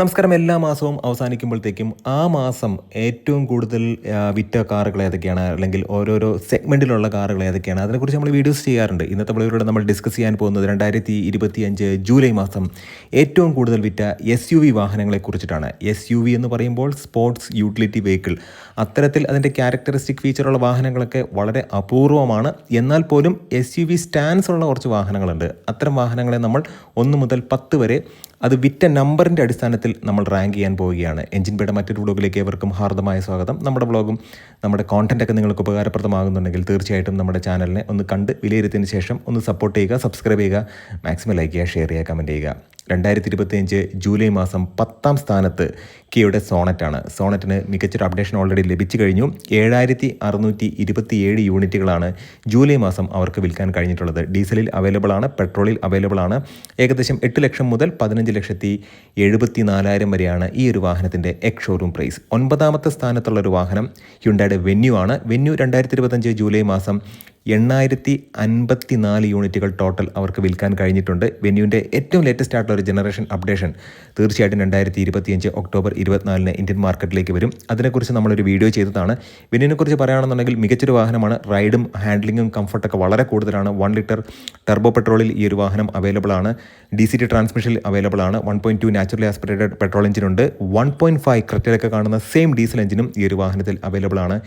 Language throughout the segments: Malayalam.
നമസ്കാരം. എല്ലാ മാസവും അവസാനിക്കുമ്പോഴത്തേക്കും ആ മാസം ഏറ്റവും കൂടുതൽ വിറ്റ കാറുകൾ ഏതൊക്കെയാണ്, അല്ലെങ്കിൽ ഓരോരോ സെഗ്മെൻറ്റിലുള്ള കാറുകൾ ഏതൊക്കെയാണ്, അതിനെക്കുറിച്ച് നമ്മൾ വീഡിയോസ് ചെയ്യാറുണ്ട്. ഇന്നത്തെ വീഡിയോയിലൂടെ നമ്മൾ ഡിസ്കസ് ചെയ്യാൻ പോകുന്നത് 2025 ജൂലൈ മാസം ഏറ്റവും കൂടുതൽ വിറ്റ SUV വാഹനങ്ങളെക്കുറിച്ചിട്ടാണ്. SUV എന്ന് പറയുമ്പോൾ സ്പോർട്സ് യൂട്ടിലിറ്റി വെഹിക്കിൾ. അത്തരത്തിൽ അതിൻ്റെ ക്യാരക്ടറിസ്റ്റിക് ഫീച്ചറുള്ള വാഹനങ്ങളൊക്കെ വളരെ അപൂർവമാണ്. എന്നാൽ പോലും SUV സ്റ്റാൻസ് ഉള്ള കുറച്ച് വാഹനങ്ങളുണ്ട്. അത്തരം വാഹനങ്ങളെ നമ്മൾ 1 മുതൽ 10 വരെ അത് വിറ്റ നമ്പറിൻ്റെ അടിസ്ഥാനത്തിൽ നമ്മൾ റാങ്ക് ചെയ്യാൻ പോവുകയാണ്. എഞ്ചിൻ ബേയുടെ മറ്റൊരു വ്ളോഗിലേക്ക് ഏവർക്കും ഹാർദമായ സ്വാഗതം. നമ്മുടെ വ്ളോഗും നമ്മുടെ കോണ്ടൻറ്റൊക്കെ നിങ്ങൾക്ക് ഉപകാരപ്രദമാകുന്നുണ്ടെങ്കിൽ തീർച്ചയായിട്ടും നമ്മുടെ ചാനലിനെ ഒന്ന് കണ്ട് വിലയിരുത്തിയതിന് ശേഷം ഒന്ന് സപ്പോർട്ട് ചെയ്യുക, സബ്സ്ക്രൈബ് ചെയ്യുക, മാക്സിമം ലൈക്ക് ചെയ്യുക, ഷെയർ ചെയ്യുക, കമൻറ്റ് ചെയ്യുക. 2025 ജൂലൈ മാസം 10ാം സ്ഥാനത്ത് കിയയുടെ സോണറ്റാണ്. സോണറ്റിന് മികച്ചൊരു അപ്ഡേഷൻ ഓൾറെഡി ലഭിച്ചു കഴിഞ്ഞു. 7627 യൂണിറ്റുകളാണ് ജൂലൈ മാസം അവർക്ക് വിൽക്കാൻ കഴിഞ്ഞിട്ടുള്ളത്. ഡീസലിൽ അവൈലബിൾ ആണ്, പെട്രോളിൽ അവൈലബിൾ ആണ്. ഏകദേശം 8 ലക്ഷം മുതൽ 15,74,000 വരെയാണ് ഈ ഒരു വാഹനത്തിൻ്റെ എക്സ് ഷോറൂം പ്രൈസ്. 9ാമത്തെ സ്ഥാനത്തുള്ളൊരു വാഹനം ഹ്യുണ്ടായുടെ വെന്യൂ ആണ്. വെന്യൂ 2025 ജൂലൈ മാസം 854 യൂണിറ്റുകൾ ടോട്ടൽ അവർക്ക് വിൽക്കാൻ കഴിഞ്ഞിട്ടുണ്ട്. വെന്യൂവിൻ്റെ ഏറ്റവും ലേറ്റസ്റ്റ് ആയിട്ടുള്ള ഒരു ജനറേഷൻ അപ്ഡേഷൻ തീർച്ചയായിട്ടും 2025 ഒക്ടോബർ 24 ഇന്ത്യൻ മാർക്കറ്റിലേക്ക് വരും. അതിനെക്കുറിച്ച് നമ്മളൊരു വീഡിയോ ചെയ്തതാണ്. വെന്യൂവിനെക്കുറിച്ച് പറയുകയാണെന്നുണ്ടെങ്കിൽ മികച്ചൊരു വാഹനമാണ്. റൈഡും ഹാൻഡ്ലിങ്ങും കംഫർട്ടൊക്കെ വളരെ കൂടുതലാണ്. 1 ലിറ്റർ ടർബോ പെട്രോളിൽ ഈ ഒരു വാഹനം അവൈലബിൾ ആണ്. DCT ട്രാൻസ്മിഷനിൽ അവൈലബിൾ ആണ്. 1.2 നാച്ചുറലി ആസ്പിറേറ്റഡ് പെട്രോൾ എഞ്ചിനുണ്ട്. 1.5 ക്രെറ്റയിലൊക്കെ കാണുന്ന സെയിം ഡീസൽ എഞ്ചിനും ഈ ഒരു വാഹനത്തിൽ അവൈലബിൾ ആണ്.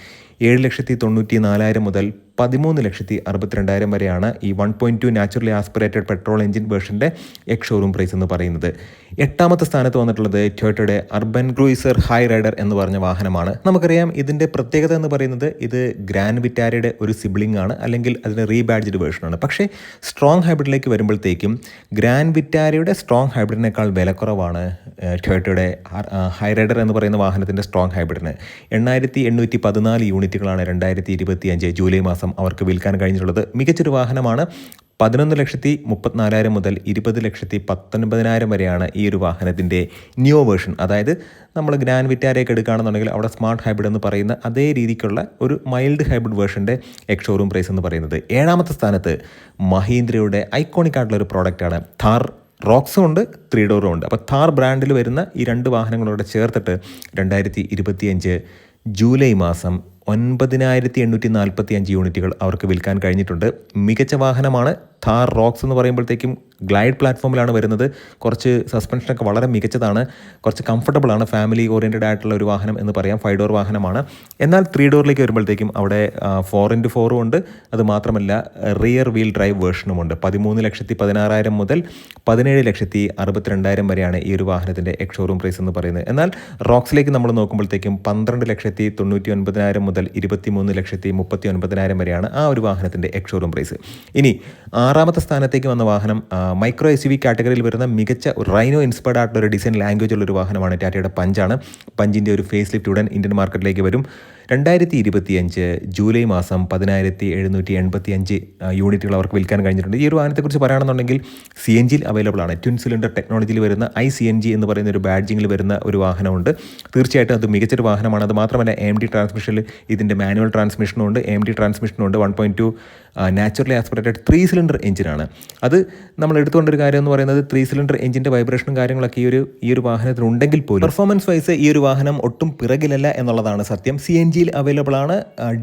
7,94,000 മുതൽ 13,62,000 വരെയാണ് ഈ 1.2 നാച്ചുറലി ആസ്പിറേറ്റഡ് പെട്രോൾ എഞ്ചിൻ വേർഷൻ്റെ എക്സ് ഷോറൂം പ്രൈസ് എന്ന് പറയുന്നത്. 8ാമത്തെ സ്ഥാനത്ത് വന്നിട്ടുള്ളത് ടൊയോട്ടയുടെ അർബൻ ക്രൂയിസർ ഹൈ റൈഡർ എന്ന് പറഞ്ഞ വാഹനമാണ്. നമുക്കറിയാം ഇതിൻ്റെ പ്രത്യേകത എന്ന് പറയുന്നത് ഇത് ഗ്രാൻഡ് വിറ്റാരയുടെ ഒരു സിബ്ലിംഗ് ആണ്, അല്ലെങ്കിൽ അതിന് റീബാഡ്ജ്ഡ് വേർഷനാണ്. പക്ഷേ സ്ട്രോങ് ഹൈബ്രിഡിലേക്ക് വരുമ്പോഴത്തേക്കും ഗ്രാൻഡ് വിറ്റാരയുടെ സ്ട്രോങ് ഹൈബ്രിഡിനേക്കാൾ വിലക്കുറവാണ് ടൊയോട്ടയുടെ ഹൈ റൈഡർ എന്ന് പറയുന്ന വാഹനത്തിൻ്റെ സ്ട്രോങ് ഹൈബ്രിഡിന്. 8,814 യൂണിറ്റുകളാണ് 2025 ജൂലൈ മാസം അവർക്ക് വിൽക്കാൻ കഴിഞ്ഞിട്ടുള്ളത്. മികച്ചൊരു വാഹനമാണ്. 11,34,000 മുതൽ 20,19,000 വരെയാണ് ഈ ഒരു വാഹനത്തിൻ്റെ ന്യൂ വേർഷൻ. അതായത് നമ്മൾ ഗ്രാൻഡ് വിറ്റാരയൊക്കെ എടുക്കുകയാണെന്നുണ്ടെങ്കിൽ അവിടെ സ്മാർട്ട് ഹൈബ്രിഡ് എന്ന് പറയുന്ന അതേ രീതിക്കുള്ള ഒരു മൈൽഡ് ഹൈബ്രിഡ് വേർഷൻ്റെ എക്സ് ഷോറൂം പ്രൈസ് എന്ന് പറയുന്നത്. 7ാമത്തെ സ്ഥാനത്ത് മഹീന്ദ്രയുടെ ഐക്കോണിക് ആയിട്ടുള്ള ഒരു പ്രോഡക്റ്റാണ് താർ. റോക്സും ഉണ്ട്, 3 ഡോറും ഉണ്ട്. അപ്പോൾ താർ ബ്രാൻഡിൽ വരുന്ന ഈ 2 വാഹനങ്ങളോട് ചേർത്തിട്ട് 2025 ജൂലൈ മാസം 9,845 യൂണിറ്റുകൾ അവർക്ക് വിൽക്കാൻ കഴിഞ്ഞിട്ടുണ്ട്. മികച്ച വാഹനമാണ്. താർ റോക്സ് എന്ന് പറയുമ്പോഴത്തേക്കും ഗ്ലൈഡ് പ്ലാറ്റ്ഫോമിലാണ് വരുന്നത്. കുറച്ച് സസ്പെൻഷനൊക്കെ വളരെ മികച്ചതാണ്, കുറച്ച് കംഫർട്ടബിളാണ്. ഫാമിലി ഓറിയൻറ്റഡ് ആയിട്ടുള്ള ഒരു വാഹനം എന്ന് പറയാം. 5 ഡോർ വാഹനമാണ്. എന്നാൽ 3 ഡോറിലേക്ക് വരുമ്പോഴത്തേക്കും അവിടെ 4x4 ഉണ്ട്. അതുമാത്രമല്ല റിയർ വീൽ ഡ്രൈവ് വേർഷനുമുണ്ട്. 13,16,000 മുതൽ 17,62,000 വരെയാണ് ഈ ഒരു വാഹനത്തിൻ്റെ എക്സ് ഷോറൂം പ്രൈസ് എന്ന് പറയുന്നത്. എന്നാൽ റോക്സിലേക്ക് നമ്മൾ നോക്കുമ്പോഴത്തേക്കും 12,99,000 മുതൽ 23,39,000 വരെയാണ് ആ ഒരു വാഹനത്തിൻ്റെ എക്സ് ഷോറൂം പ്രൈസ്. ഇനി 6ാമത്തെ സ്ഥാനത്തേക്ക് വന്ന വാഹനം മൈക്രോ SUV കാറ്റഗറിയിൽ വരുന്ന മികച്ച റൈനോ ഇൻസ്പയർഡ് ആയിട്ടുള്ള ഒരു ഡിസൈൻ ലാംഗ്വേജ് ഉള്ളൊരു വാഹനമാണ് ടാറ്റയുടെ പഞ്ചാണ്. പഞ്ചിൻ്റെ ഒരു ഫേസ് ലിഫ്റ്റ് ഉടൻ ഇന്ത്യൻ മാർക്കറ്റിലേക്ക് വരും. 2025 ജൂലൈ മാസം 10,785 യൂണിറ്റുകൾ അവർക്ക് വിൽക്കാൻ കഴിഞ്ഞിട്ടുണ്ട്. ഈ ഒരു വാഹനത്തെക്കുറിച്ച് പറയുകയാണെന്നുണ്ടെങ്കിൽ CNGയിൽ അവൈലബിൾ ആണ്. ട്വിൻ സിലിണ്ടർ ടെക്നോളജിയിൽ വരുന്ന iCNG എന്ന് പറയുന്ന ഒരു ബാഡ്ജിങ്ങിൽ വരുന്ന ഒരു വാഹനമുണ്ട്. തീർച്ചയായിട്ടും അത് മികച്ചൊരു വാഹനമാണ്. അത് മാത്രമല്ല AMD ട്രാൻസ്മിഷനിൽ ഇതിൻ്റെ മാനുവൽ ട്രാൻസ്മിഷനും ഉണ്ട്, AMD ട്രാൻസ്മിഷനും ഉണ്ട്. 1.2 നാച്ചുറലി ആസ്പിറേറ്റഡ് 3 സിലിണ്ടർ എഞ്ചിനാണ്. അത് നമ്മൾ എടുത്തുകൊണ്ടൊരു കാര്യം എന്ന് പറയുന്നത് 3 സിലിണ്ടർ എഞ്ചിൻ്റെ വൈബ്രേഷനും കാര്യങ്ങളൊക്കെ ഈ ഒരു വാഹനത്തിൽ ഉണ്ടെങ്കിൽ പോലും പെർഫോമൻസ് വൈസ് ഈ ഒരു വാഹനം ഒട്ടും പിറകിലല്ല എന്നുള്ളതാണ് സത്യം. CNGയിൽ അവൈലബിൾ ആണ്.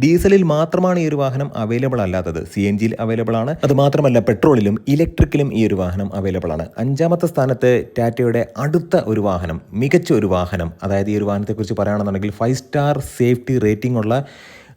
ഡീസലിൽ മാത്രമാണ് ഈ ഒരു വാഹനം അവൈലബിൾ അല്ലാത്തത്. CNGയിൽ അവൈലബിൾ ആണ്. അത് മാത്രമല്ല പെട്രോളിലും ഇലക്ട്രിക്കലും ഈ ഒരു വാഹനം അവൈലബിൾ ആണ്. 5ാമത്തെ സ്ഥാനത്ത് ടാറ്റയുടെ അടുത്ത ഒരു വാഹനം, മികച്ച ഒരു വാഹനം, അതായത് ഈ ഒരു വാഹനത്തെക്കുറിച്ച് പറയുകയാണെന്നുണ്ടെങ്കിൽ 5 സ്റ്റാർ സേഫ്റ്റി റേറ്റിംഗ് ഉള്ള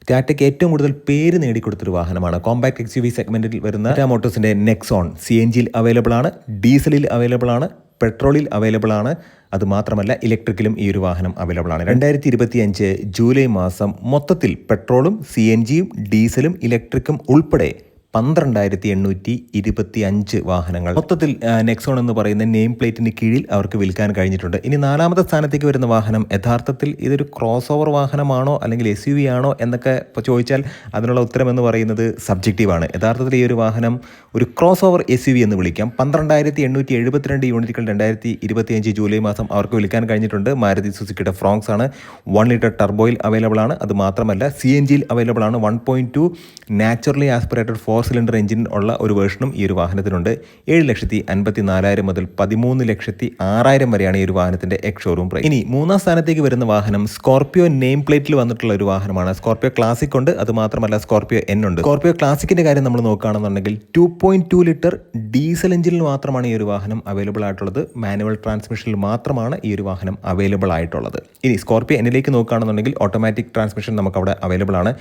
ടാറ്റയ്ക്ക് ഏറ്റവും കൂടുതൽ പേര് നേടിക്കൊടുത്തൊരു വാഹനമാണ്. കോമ്പാക്ട് XUV സെഗ്മെൻറ്റിൽ വരുന്ന ടാറ്റ മോട്ടോഴ്സിൻ്റെ നെക്സോൺ. CNGയിൽ അവൈലബിൾ ആണ്, ഡീസലിൽ അവൈലബിൾ ആണ്, പെട്രോളിൽ അവൈലബിൾ ആണ്. അതുമാത്രമല്ല ഇലക്ട്രിക്കലും ഈ ഒരു വാഹനം അവൈലബിൾ ആണ്. 2025 ജൂലൈ മാസം മൊത്തത്തിൽ പെട്രോളും CNGയും ഡീസലും ഇലക്ട്രിക്കും ഉൾപ്പെടെ 12,825 വാഹനങ്ങൾ മൊത്തത്തിൽ നെക്സോൺ എന്ന് പറയുന്ന നെയിം പ്ലേറ്റിന് കീഴിൽ അവർക്ക് വിൽക്കാൻ കഴിഞ്ഞിട്ടുണ്ട്. ഇനി 4ാമത്തെ സ്ഥാനത്തേക്ക് വരുന്ന വാഹനം യഥാർത്ഥത്തിൽ ഇതൊരു ക്രോസ് ഓവർ വാഹനമാണോ അല്ലെങ്കിൽ SUV ആണോ എന്നൊക്കെ ചോദിച്ചാൽ അതിനുള്ള ഉത്തരം എന്ന് പറയുന്നത് സബ്ജക്റ്റീവാണ്. യഥാർത്ഥത്തിൽ ഈ ഒരു വാഹനം ഒരു ക്രോസ് ഓവർ SUV എന്ന് വിളിക്കാം. 12,872 യൂണിറ്റുകൾ 2025 ജൂലൈ മാസം അവർക്ക് വിൽക്കാൻ കഴിഞ്ഞിട്ടുണ്ട്. മാരുതി സുസുക്കിയുടെ ഫ്രോങ്സ് ആണ്. 1 ലിറ്റർ ടർബോയിൽ അവൈലബിൾ ആണ്. അത് മാത്രമല്ല CNGയിൽ അവൈലബിൾ ആണ്. 1.2 നാച്ചുറലി ആസ്പിറേറ്റഡ് 4 സിലിണ്ടർ എഞ്ചിൻ ഉള്ള ഒരു വേർഷനും ഈ ഒരു വാഹനത്തിനുണ്ട്. 7,54,000 മുതൽ 13,06,000 വരെയാണ് ഈ ഒരു വാഹനത്തിൻ്റെ എക്സ് ഷോറൂം പ്രൈസ്. ഇനി മൂന്നാം സ്ഥാനത്തേക്ക് വരുന്ന വാഹനം സ്കോർപിയോ നെയിം പ്ലേറ്റിൽ വന്നിട്ടുള്ള ഒരു വാഹനമാണ്. സ്കോർപിയോ ക്ലാസിക് ഉണ്ട്, അത് മാത്രമല്ല സ്കോർപിയോ എൻ ഉണ്ട്. സ്കോർപിയോ ക്ലാസിക്കിൻ്റെ കാര്യം നമ്മൾ നോക്കുകയാണെന്നുണ്ടെങ്കിൽ 2.2 ലിറ്റർ ഡീസൽ എഞ്ചിനിൽ മാത്രമാണ് ഈ ഒരു വാഹനം അവൈലബിൾ ആയിട്ടുള്ളത്. മാനുവൽ ട്രാൻസ്മിഷനിൽ മാത്രമാണ് ഈ ഒരു വാഹനം അവൈലബിൾ ആയിട്ടുള്ളത്. ഇനി സ്കോർപിയോ എന്നിലേക്ക് നോക്കുകയാണെന്നുണ്ടെങ്കിൽ ഓട്ടോമാറ്റിക് ട്രാൻസ്മിഷൻ നമുക്ക് അവിടെ അവൈലബിൾ ആണ്.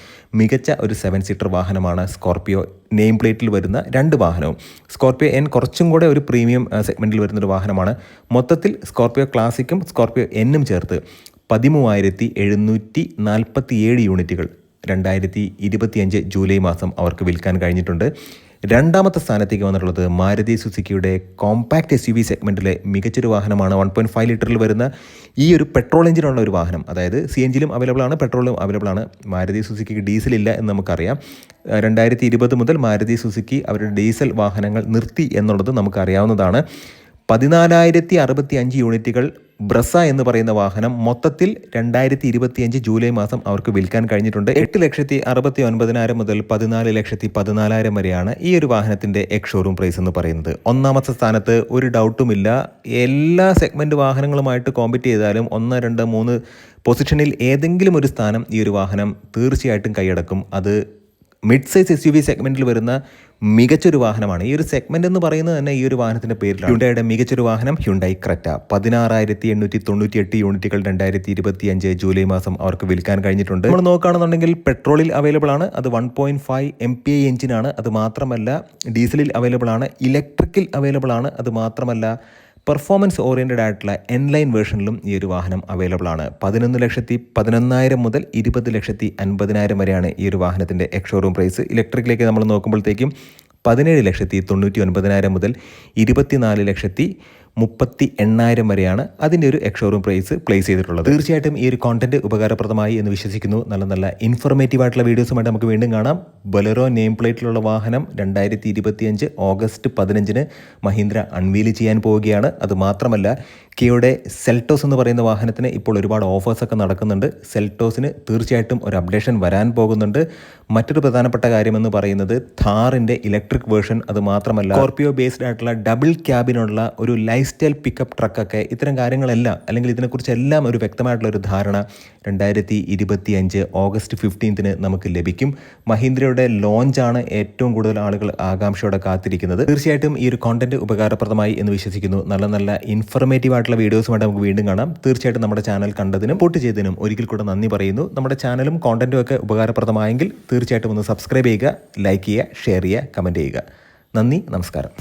മികച്ച ഒരു 7 സീറ്റർ വാഹനമാണ് സ്കോർപിയോ നെയിം പ്ലേറ്റിൽ വരുന്ന രണ്ട് വാഹനവും. സ്കോർപിയോ എൻ കുറച്ചും കൂടെ ഒരു പ്രീമിയം സെഗ്മെൻറ്റിൽ വരുന്നൊരു വാഹനമാണ്. മൊത്തത്തിൽ സ്കോർപിയോ ക്ലാസിക്കും സ്കോർപിയോ എന്നും ചേർത്ത് 13,747 യൂണിറ്റുകൾ 2025 ജൂലൈ മാസം അവർക്ക് വിൽക്കാൻ കഴിഞ്ഞിട്ടുണ്ട്. രണ്ടാമത്തെ സ്ഥാനത്തേക്ക് വന്നിട്ടുള്ളത് മാരുതി സുസുക്കിയുടെ കോമ്പാക്ട് SUV സെഗ്മെൻറ്റിലെ മികച്ചൊരു വാഹനമാണ്. 1.5 ലിറ്ററിൽ വരുന്ന ഈ ഒരു പെട്രോൾ എഞ്ചിനുള്ള ഒരു വാഹനം, അതായത് CNGയിലും അവൈലബിൾ ആണ്, പെട്രോളിലും അവൈലബിൾ ആണ്. മാരുതി സുസുക്കിക്ക് ഡീസൽ ഇല്ല എന്ന് നമുക്കറിയാം. 2020 മുതൽ മാരുതി സുസുക്കി അവരുടെ ഡീസൽ വാഹനങ്ങൾ നിർത്തി എന്നുള്ളത് നമുക്കറിയാവുന്നതാണ്. 14,065 യൂണിറ്റുകൾ ബ്രസ എന്ന് പറയുന്ന വാഹനം മൊത്തത്തിൽ 2025 ജൂലൈ മാസം അവർക്ക് വിൽക്കാൻ കഴിഞ്ഞിട്ടുണ്ട്. 8,69,000 മുതൽ 14,14,000 വരെയാണ് ഈ ഒരു വാഹനത്തിൻ്റെ എക്സ് ഷോറൂം പ്രൈസ് എന്ന് പറയുന്നത്. ഒന്നാമത്തെ സ്ഥാനത്ത് ഒരു ഡൗട്ടുമില്ല. എല്ലാ സെഗ്മെൻറ്റ് വാഹനങ്ങളുമായിട്ട് കോമ്പറ്റ് ചെയ്താലും 1, 2, 3 പൊസിഷനിൽ ഏതെങ്കിലും ഒരു സ്ഥാനം ഈ ഒരു വാഹനം തീർച്ചയായിട്ടും കൈയടക്കും. അത് മിഡ് സൈസ് SUV സെഗ്മെൻറ്റിൽ വരുന്ന മികച്ചൊരു വാഹനമാണ്. ഈ ഒരു സെഗ്മെൻറ്റ് എന്ന് പറയുന്നത് തന്നെ ഈ ഒരു വാഹനത്തിൻ്റെ പേരിലാണ്. ഹ്യുണ്ടായുടെ മികച്ചൊരു വാഹനം ഹ്യുണ്ടായി ക്രെറ്റ 16,898 യൂണിറ്റുകൾ 2025 ജൂലൈ മാസം അവർക്ക് വിൽക്കാൻ കഴിഞ്ഞിട്ടുണ്ട്. നമ്മൾ നോക്കുകയാണെന്നുണ്ടെങ്കിൽ പെട്രോളിൽ അവൈലബിൾ ആണ്, അത് 1.5 MPI എഞ്ചിനാണ്. അത് മാത്രമല്ല ഡീസലിൽ അവൈലബിൾ ആണ്, ഇലക്ട്രിക്കിൽ അവൈലബിൾ ആണ്. അത് മാത്രമല്ല പെർഫോമൻസ് ഓറിയൻറ്റഡ് ആയിട്ടുള്ള എൻലൈൻ വേർഷനിലും ഈ ഒരു വാഹനം അവൈലബിൾ ആണ്. 11,11,000 മുതൽ 20,50,000 വരെയാണ് ഈ ഒരു വാഹനത്തിൻ്റെ എക്സ് ഷോറൂം പ്രൈസ്. ഇലക്ട്രിക്കിലേക്ക് നമ്മൾ നോക്കുമ്പോഴത്തേക്കും 17,99,000 മുതൽ 24,38,000 വരെയാണ് അതിൻ്റെ ഒരു എക്സ് ഷോറൂം പ്രൈസ് പ്ലേസ് ചെയ്തിട്ടുള്ളത്. തീർച്ചയായിട്ടും ഈ ഒരു കോണ്ടന്റ് ഉപകാരപ്രദമായി എന്ന് വിശ്വസിക്കുന്നു. നല്ല നല്ല ഇൻഫോർമേറ്റീവ് ആയിട്ടുള്ള വീഡിയോസുമായിട്ട് നമുക്ക് വീണ്ടും കാണാം. ബൊലെറോ നെയിം പ്ലേറ്റിലുള്ള വാഹനം 2025 ഓഗസ്റ്റ് 15 മഹീന്ദ്ര അൺവീൽ ചെയ്യാൻ പോവുകയാണ്. അത് മാത്രമല്ല കിയയുടെ സെൽട്ടോസ് എന്ന് പറയുന്ന വാഹനത്തിന് ഇപ്പോൾ ഒരുപാട് ഓഫേഴ്സൊക്കെ നടക്കുന്നുണ്ട്. സെൽട്ടോസിന് തീർച്ചയായിട്ടും ഒരു അപ്ഡേഷൻ വരാൻ പോകുന്നുണ്ട്. മറ്റൊരു പ്രധാനപ്പെട്ട കാര്യമെന്ന് പറയുന്നത് ഥാറിൻ്റെ ഇലക്ട്രിക് വേർഷൻ, അത് മാത്രമല്ല സ്കോർപിയോ ബേസ്ഡ് ആയിട്ടുള്ള ഡബിൾ ക്യാബിനുള്ള ഒരു ലൈഫ് സ്റ്റൈൽ പിക്കപ്പ് ട്രക്കൊക്കെ, ഇത്തരം കാര്യങ്ങളെല്ലാം അല്ലെങ്കിൽ ഇതിനെക്കുറിച്ചെല്ലാം ഒരു വ്യക്തമായിട്ടുള്ള ഒരു ധാരണ 2025 ഓഗസ്റ്റ് 15 നമുക്ക് ലഭിക്കും. മഹീന്ദ്രയുടെ ലോഞ്ചാണ് ഏറ്റവും കൂടുതൽ ആളുകൾ ആകാംക്ഷയോടെ കാത്തിരിക്കുന്നത്. തീർച്ചയായിട്ടും ഈ ഒരു കോണ്ടന്റ് ഉപകാരപ്രദമായി എന്ന് വിശ്വസിക്കുന്നു. നല്ല നല്ല ഇൻഫോർമേറ്റീവ് ആയിട്ടുള്ള വീഡിയോസുമായിട്ട് നമുക്ക് വീണ്ടും കാണാം. തീർച്ചയായിട്ടും നമ്മുടെ ചാനൽ കണ്ടതിനും വോട്ട് ചെയ്തതിനും ഒരിക്കൽ കൂടെ നന്ദി പറയുന്നു. നമ്മുടെ ചാനലും കോണ്ടന്റും ഒക്കെ ഉപകാരപ്രദമായെങ്കിൽ തീർച്ചയായിട്ടും ഒന്ന് സബ്സ്ക്രൈബ് ചെയ്യുക, ലൈക്ക് ചെയ്യുക, ഷെയർ ചെയ്യുക, കമൻറ്റ് ചെയ്യുക. നന്ദി, നമസ്കാരം.